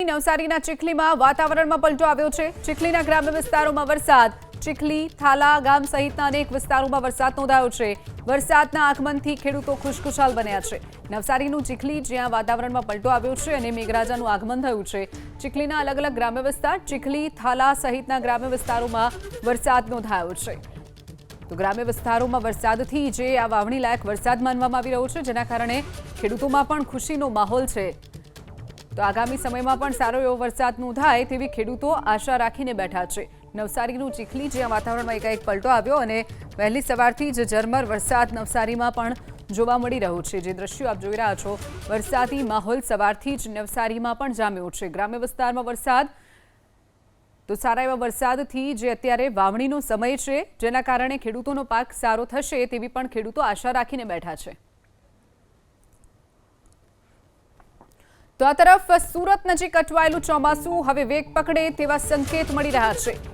નવસારીના ચીખલીમાં વાતાવરણમાં પલટો આવ્યો છે। ચીખલીના ગ્રામ્ય વિસ્તારોમાં વરસાદ। ચીખલી, થાલા ગામ સહિતના અનેક વિસ્તારોમાં વરસાદ નોંધાયો છે। વરસાદના આગમનથી ખેડૂતો ખુશખુશાલ બન્યા છે। નવસારીનું ચીખલી, જ્યાં વાતાવરણમાં પલટો આવ્યો છે અને મેઘરાજાનું આગમન થયું છે। ચીખલીના અલગ અલગ ગ્રામ્ય વિસ્તાર ચીખલી, થાલા સહિતના ગ્રામ્ય વિસ્તારોમાં વરસાદ નોંધાયો છે। તો ગ્રામ્ય વિસ્તારોમાં વરસાદથી જે આ વાવણી લાયક વરસાદ માનવામાં આવી રહ્યો છે, જેના કારણે ખેડૂતોમાં પણ ખુશીનો માહોલ છે। તો આગામી સમયમાં પણ સારો એવો વરસાદ નોંધાય તેવી ખેડૂતો આશા રાખીને બેઠા છે। નવસારીનું ચીખલી, જ્યાં વાતાવરણમાં એકાએક પલટો આવ્યો અને વહેલી સવારથી જ ઝરમર વરસાદ નવસારીમાં પણ જોવા મળી રહ્યો છે। જે દ્રશ્યો આપ જોઈ રહ્યા છો, વરસાદી માહોલ સવારથી જ નવસારીમાં પણ જામ્યો છે। ગ્રામ્ય વિસ્તારમાં વરસાદ, તો સારા એવા વરસાદથી જે અત્યારે વાવણીનો સમય છે, જેના કારણે ખેડૂતોનો પાક સારો થશે તેવી પણ ખેડૂતો આશા રાખીને બેઠા છે। તો આ તરફ સુરત નજીક અટવાયેલું ચોમાસું હવે વેગ પકડે તેવા સંકેત મળી રહ્યા છે।